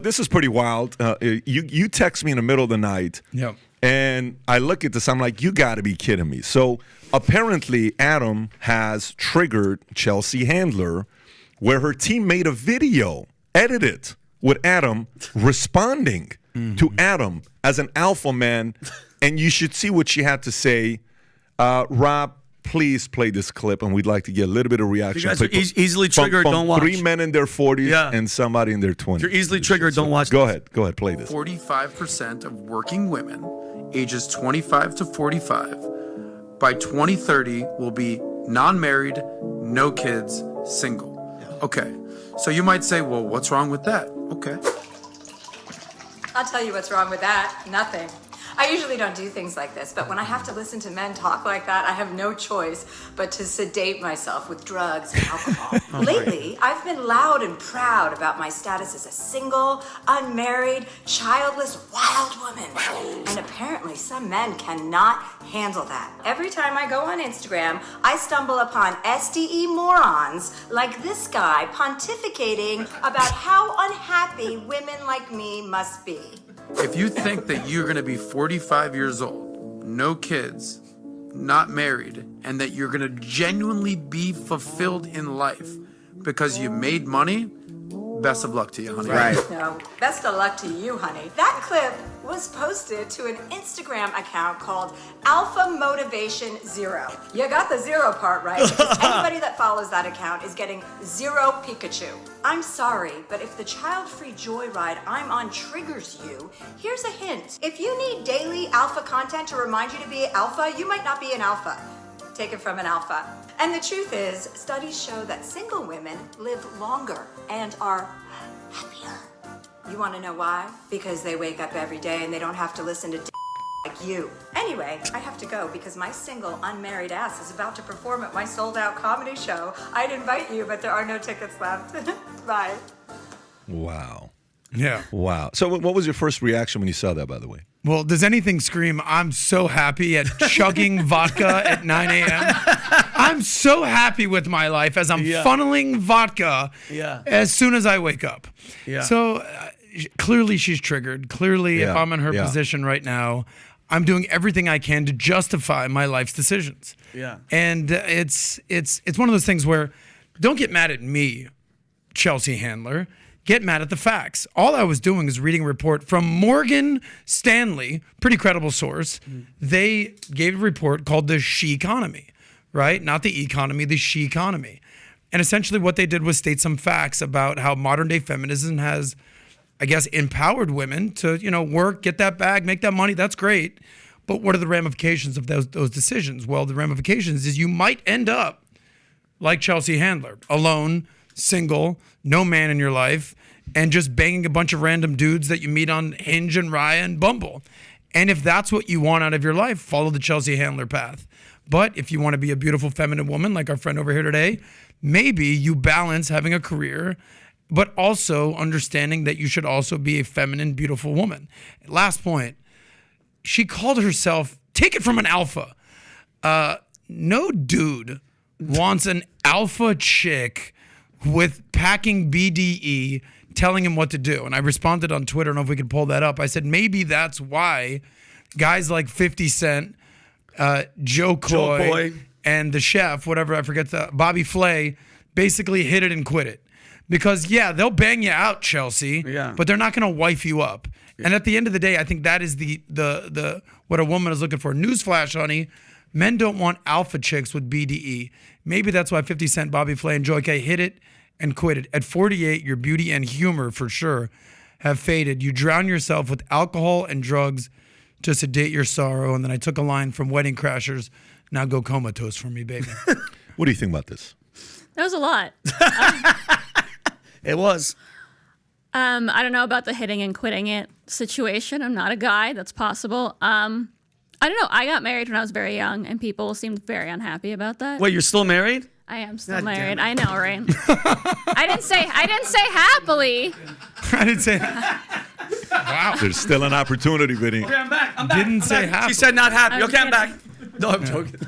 This is pretty wild. You text me in the middle of the night, and I look at this. I'm like, you got to be kidding me. So apparently, Adam has triggered Chelsea Handler, where her team made a video, edited with Adam responding to Adam as an alpha man, and you should see what she had to say. Rob, please play this clip, and we'd like to get a little bit of reaction. If you guys are easily triggered, from don't watch. 3 men in their 40s and somebody in their 20s. If you're easily triggered, don't watch. Go ahead, play this. 45% of working women ages 25 to 45 by 2030 will be non-married, no kids, single. Okay, so you might say, well, what's wrong with that? Okay. I'll tell you what's wrong with that. Nothing. I usually don't do things like this, but when I have to listen to men talk like that, I have no choice but to sedate myself with drugs and alcohol. Lately, I've been loud and proud about my status as a single, unmarried, childless, wild woman. And apparently some men cannot handle that. Every time I go on Instagram, I stumble upon SDE morons like this guy pontificating about how unhappy women like me must be. If you think that you're going to be 45 years old, no kids, not married, and that you're going to genuinely be fulfilled in life because you made money, best of luck to you, honey. Right. No, best of luck to you, honey. That clip was posted to an Instagram account called Alpha Motivation Zero. You got the zero part right, because anybody that follows that account is getting zero Pikachu. I'm sorry, but if the child-free joyride I'm on triggers you, here's a hint. If you need daily alpha content to remind you to be alpha, you might not be an alpha. Take it from an alpha. And the truth is, studies show that single women live longer and are happier. You want to know why? Because they wake up every day and they don't have to listen to like you. Anyway, I have to go because my single, unmarried ass is about to perform at my sold-out comedy show. I'd invite you, but there are no tickets left. Bye. Wow. Yeah. Wow. So what was your first reaction when you saw that, by the way? Well, does anything scream, I'm so happy at chugging vodka at 9 a.m.? I'm so happy with my life as I'm funneling vodka as soon as I wake up. Yeah. So clearly she's triggered. Clearly, if I'm in her position right now, I'm doing everything I can to justify my life's decisions. Yeah. And it's one of those things where don't get mad at me, Chelsea Handler. Get mad at the facts. All I was doing is reading a report from Morgan Stanley, pretty credible source. They gave a report called the She Economy, right? Not the economy, the She Economy. And essentially what they did was state some facts about how modern day feminism has, I guess, empowered women to, work, get that bag, make that money. That's great. But what are the ramifications of those decisions? Well, the ramifications is you might end up like Chelsea Handler, alone, single, no man in your life, and just banging a bunch of random dudes that you meet on Hinge and Raya and Bumble. And if that's what you want out of your life, follow the Chelsea Handler path. But if you want to be a beautiful feminine woman like our friend over here today, maybe you balance having a career, but also understanding that you should also be a feminine, beautiful woman. Last point, she called herself, take it from an alpha. No dude wants an alpha chick with packing BDE telling him what to do. And I responded on Twitter, I don't know if we could pull that up. I said, maybe that's why guys like 50 Cent, Joe Coy, and the chef, whatever, I forget, Bobby Flay, basically hit it and quit it. Because, they'll bang you out, Chelsea, but they're not going to wife you up. And at the end of the day, I think that is the what a woman is looking for. Newsflash, honey, men don't want alpha chicks with BDE. Maybe that's why 50 Cent, Bobby Flay, and Joy K hit it and quit it. At 48, your beauty and humor, for sure, have faded. You drown yourself with alcohol and drugs to sedate your sorrow. And then I took a line from Wedding Crashers, now go comatose for me, baby. What do you think about this? That was a lot. It was. I don't know about the hitting and quitting it situation. I'm not a guy. That's possible. I don't know. I got married when I was very young, and people seemed very unhappy about that. Wait, you're still married? I am still married. I know, right? I didn't say happily. I didn't say wow. There's still an opportunity, Vinny. Okay, I'm back. Didn't say happy. She said not happy. Okay, I'm back. No, I'm joking.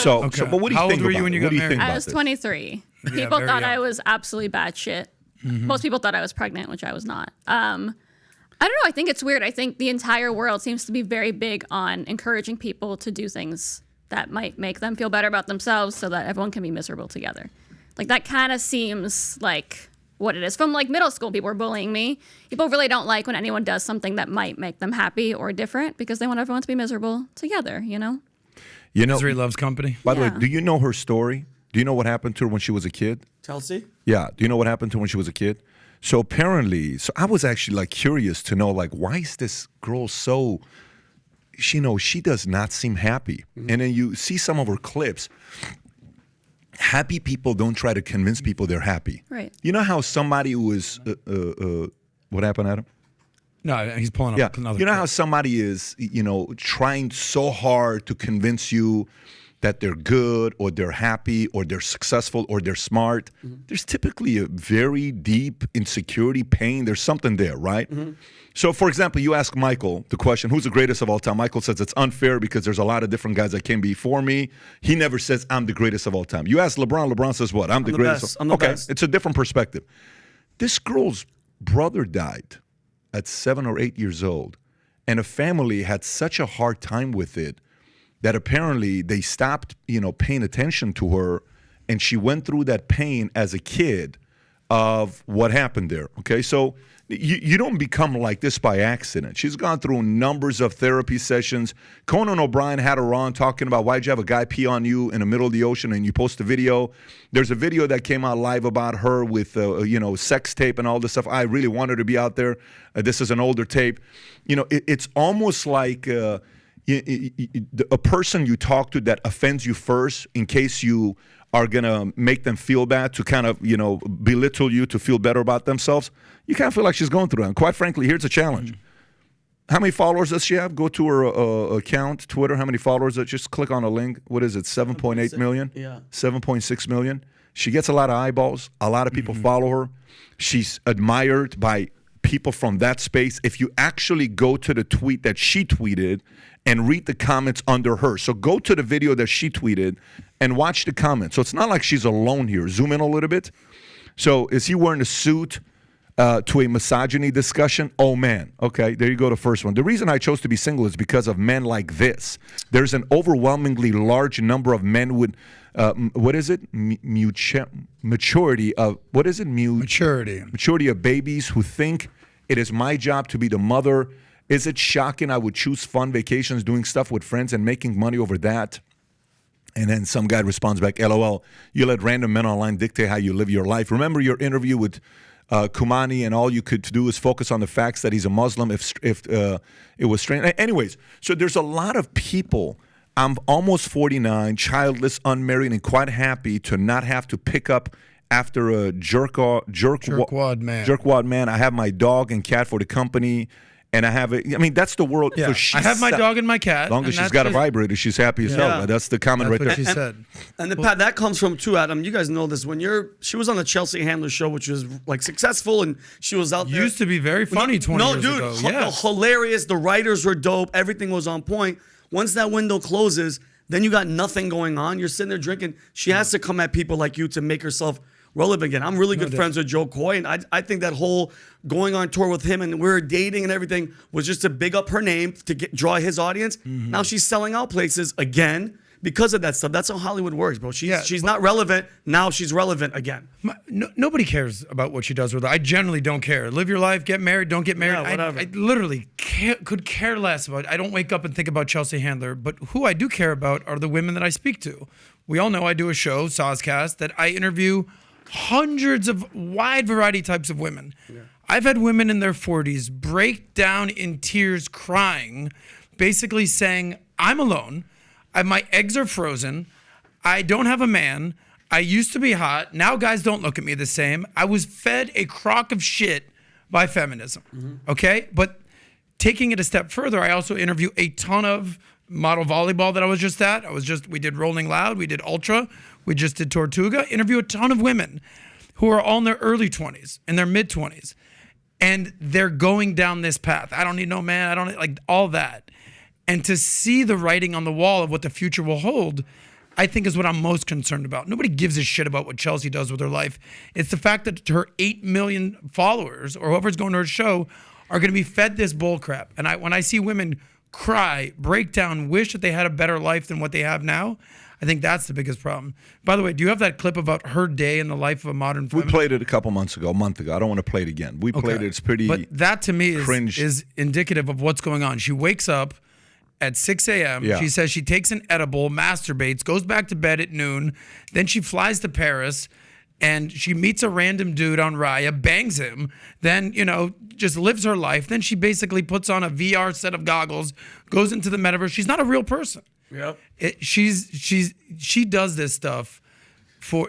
So, but what do you How think old were about you when it? you What got do you married? think I about was this? 23. Yeah, People very thought young. I was absolutely batshit. Most people thought I was pregnant, which I was not. I don't know. I think it's weird. I think the entire world seems to be very big on encouraging people to do things that might make them feel better about themselves so that everyone can be miserable together. Like, that kind of seems like what it is. From like middle school, people were bullying me. People really don't like when anyone does something that might make them happy or different because they want everyone to be miserable together, you know? Misery loves company. By the way, do you know her story? Do you know what happened to her when she was a kid? Chelsea? Yeah. Do you know what happened to her when she was a kid? So apparently, I was actually like curious to know, like, why is this girl so, she does not seem happy. And then you see some of her clips. Happy people don't try to convince people they're happy. Right. You know how somebody who is, what happened, Adam? No, he's pulling up another You know clip. how somebody is, trying so hard to convince you that they're good or they're happy or they're successful or they're smart. There's typically a very deep insecurity, pain. There's something there, right? So, for example, you ask Michael the question, who's the greatest of all time? Michael says it's unfair because there's a lot of different guys that came before me. He never says I'm the greatest of all time. You ask LeBron, LeBron says what? I'm the greatest. I'm the best. It's a different perspective. This girl's brother died at 7 or 8 years old, and a family had such a hard time with it that apparently they stopped, paying attention to her, and she went through that pain as a kid of what happened there, okay? So you don't become like this by accident. She's gone through numbers of therapy sessions. Conan O'Brien had her on talking about why'd you have a guy pee on you in the middle of the ocean and you post a video. There's a video that came out live about her with, sex tape and all this stuff. I really wanted to be out there. This is an older tape. It's almost like a person you talk to that offends you first in case you are going to make them feel bad, to kind of, belittle you to feel better about themselves. You kind of feel like she's going through that. And quite frankly, here's a challenge. How many followers does she have? Go to her account, Twitter. How many followers? Just click on a link. What is it, 7.8 million? Yeah. 7.6 million. She gets a lot of eyeballs. A lot of people follow her. She's admired by people from that space. If you actually go to the tweet that she tweeted and read the comments under her. So go to the video that she tweeted and watch the comments. So it's not like she's alone here. Zoom in a little bit. So is he wearing a suit to a misogyny discussion? Oh, man. Okay, there you go, the first one. The reason I chose to be single is because of men like this. There's an overwhelmingly large number of men with, what is it? Maturity of, what is it? Maturity of babies who think it is my job to be the mother. Is it shocking I would choose fun vacations, doing stuff with friends, and making money over that? And then some guy responds back, LOL, you let random men online dictate how you live your life. Remember your interview with Kumani, and all you could do is focus on the facts that he's a Muslim if it was strange. Anyways, so there's a lot of people. I'm almost 49, childless, unmarried, and quite happy to not have to pick up after a jerkwad man. I have my dog and cat for the company. And I have that's the world. Yeah. So I have my dog and my cat. As long as she's got a vibrator, she's happy as hell. That's the comment right there. She said. And Pat, that comes from too, Adam. You guys know this. She was on the Chelsea Handler show, which was like successful, and she was out there. Used to be very funny 20 years ago. No, dude, hilarious. The writers were dope. Everything was on point. Once that window closes, then you got nothing going on. You're sitting there drinking. She has to come at people like you to make herself relevant again. I'm really good friends with Joe Coy, and I think that whole going on tour with him and we're dating and everything was just to big up her name, to draw his audience. Now she's selling out places again because of that stuff. That's how Hollywood works, bro. She's not relevant. Now she's relevant again. Nobody cares about what she does with her. I generally don't care. Live your life, get married, don't get married. Yeah, whatever. I literally could care less about it. I don't wake up and think about Chelsea Handler, but who I do care about are the women that I speak to. We all know I do a show, Soscast, that I interview hundreds of wide variety types of women. Yeah. I've had women in their 40s break down in tears crying, basically saying, I'm alone, my eggs are frozen, I don't have a man, I used to be hot, now guys don't look at me the same, I was fed a crock of shit by feminism, okay? But taking it a step further, I also interview a ton of model volleyball that I was just at. We did Rolling Loud, we did Ultra, we just did Tortuga. Interview a ton of women who are all in their early 20s, in their mid 20s, and they're going down this path. I don't need no man. I don't need, like all that. And to see the writing on the wall of what the future will hold, I think is what I'm most concerned about. Nobody gives a shit about what Chelsea does with her life. It's the fact that her 8 million followers or whoever's going to her show are going to be fed this bull crap. And when I see women cry, break down, wish that they had a better life than what they have now, I think that's the biggest problem. By the way, do you have that clip about her day in the life of a modern feminist? We played it a month ago. I don't want to play it again. We played it. It's pretty But that to me cringe. is indicative of what's going on. She wakes up at 6 a.m. Yeah. She says she takes an edible, masturbates, goes back to bed at noon. Then she flies to Paris and she meets a random dude on Raya, bangs him, then, just lives her life. Then she basically puts on a VR set of goggles, goes into the metaverse. She's not a real person. Yep. She does this stuff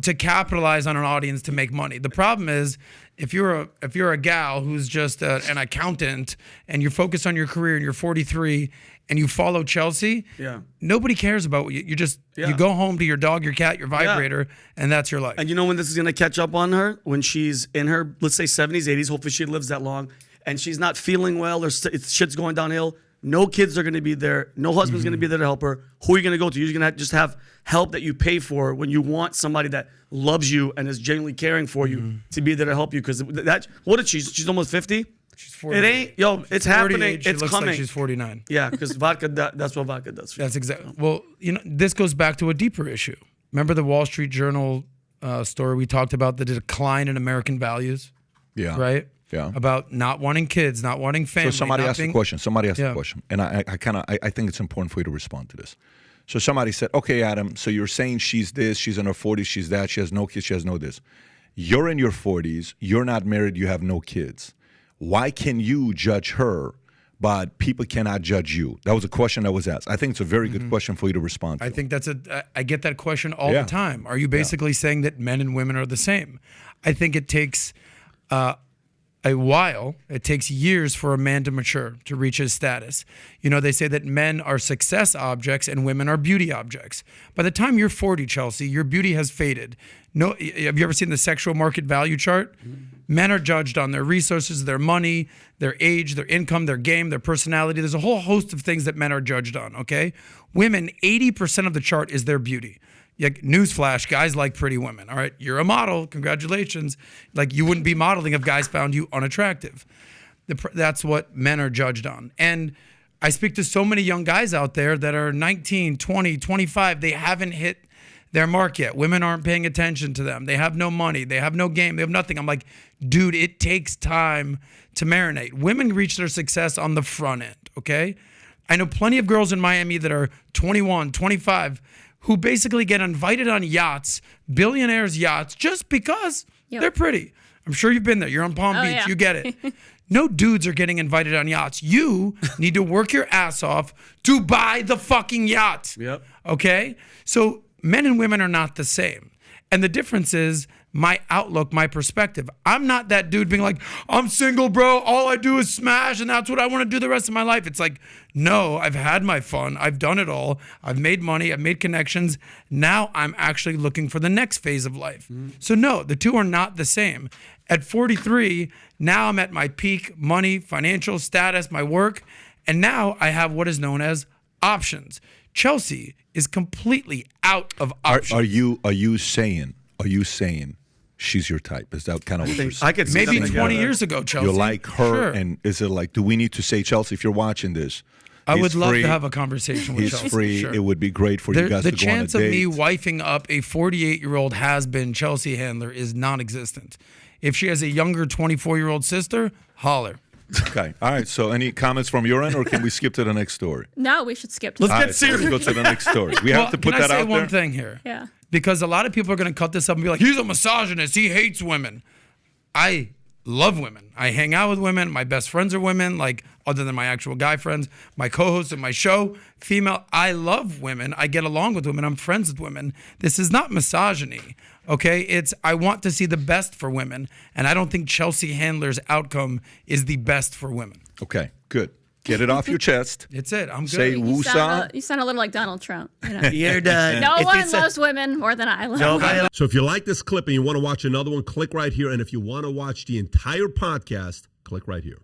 to capitalize on an audience to make money. The problem is if you're a gal who's just an accountant and you're focused on your career and you're 43 and you follow Chelsea, nobody cares about you. You go home to your dog, your cat, your vibrator, and that's your life. And you know when this is gonna catch up on her? When she's in her, let's say 70s, 80s. Hopefully she lives that long, and she's not feeling well or shit's going downhill. No kids are going to be there. No husband's going to be there to help her. Who are you going to go to? You're going to just have help that you pay for when you want somebody that loves you and is genuinely caring for you to be there to help you. Because what is she? She's almost 50? She's 40. It ain't, it's happening. She It's looks coming. like she's 49. Yeah, because vodka, that's what vodka does. That's exactly. Well, this goes back to a deeper issue. Remember the Wall Street Journal story we talked about, the decline in American values? Yeah. Right? Yeah. About not wanting kids, not wanting family. So somebody asked a question. And I think it's important for you to respond to this. So somebody said, okay, Adam, so you're saying she's this, she's in her 40s, she's that, she has no kids, she has no this. You're in your 40s, you're not married, you have no kids. Why can you judge her, but people cannot judge you? That was a question that was asked. I think it's a very good question for you to respond to. I think I get that question all the time. Are you basically saying that men and women are the same? I think it takes a while. It takes years for a man to mature, to reach his status. They say that men are success objects and women are beauty objects. By the time you're 40, Chelsea, your beauty has faded. No, have you ever seen the sexual market value chart? Men are judged on their resources, their money, their age, their income, their game, their personality. There's a whole host of things that men are judged on, okay? Women, 80% of the chart is their beauty. Newsflash, guys like pretty women. All right, you're a model. Congratulations. You wouldn't be modeling if guys found you unattractive. That's what men are judged on. And I speak to so many young guys out there that are 19, 20, 25. They haven't hit their mark yet. Women aren't paying attention to them. They have no money. They have no game. They have nothing. I'm like, dude, it takes time to marinate. Women reach their success on the front end, okay? I know plenty of girls in Miami that are 21, 25, who basically get invited on yachts, billionaires' yachts, just because they're pretty. I'm sure you've been there. You're on Palm Beach. Yeah. You get it. No dudes are getting invited on yachts. You need to work your ass off to buy the fucking yacht. Yep. Okay? So men and women are not the same. And the difference is my outlook, my perspective. I'm not that dude being like, I'm single, bro. All I do is smash, and that's what I want to do the rest of my life. It's like, no, I've had my fun. I've done it all. I've made money. I've made connections. Now I'm actually looking for the next phase of life. So no, the two are not the same. At 43, now I'm at my peak money, financial status, my work, and now I have what is known as options. Chelsea is completely out of options. Are you saying she's your type? Is that kind of what you're saying? I could see Maybe something 20 together. years ago, Chelsea. You like her, Sure. and is it like, do we need to say, Chelsea, if you're watching this, I would love free, to have a conversation with he's Chelsea. free. Sure. It would be great for you guys The to go on a chance of date. me wifing up a 48-year-old has-been Chelsea Handler is non-existent. If she has a younger 24-year-old sister, holler. Okay. All right. So any comments from your end, or can we skip to the next story? No, we should skip to Let's All get right, so serious. let's go to the next story. We have to put can that I say out one there. thing here? Yeah. Because a lot of people are going to cut this up and be like, he's a misogynist. He hates women. I love women. I hang out with women. My best friends are women, other than my actual guy friends. My co-host of my show, female. I love women. I get along with women. I'm friends with women. This is not misogyny, okay? I want to see the best for women, and I don't think Chelsea Handler's outcome is the best for women. Okay. Good. Get it off your chest. It's it. I'm good. Say woosah. You sound a little like Donald Trump. You're done. No If one it's a- loves women more than I love Nobody women. So if you like this clip and you want to watch another one, click right here. And if you want to watch the entire podcast, click right here.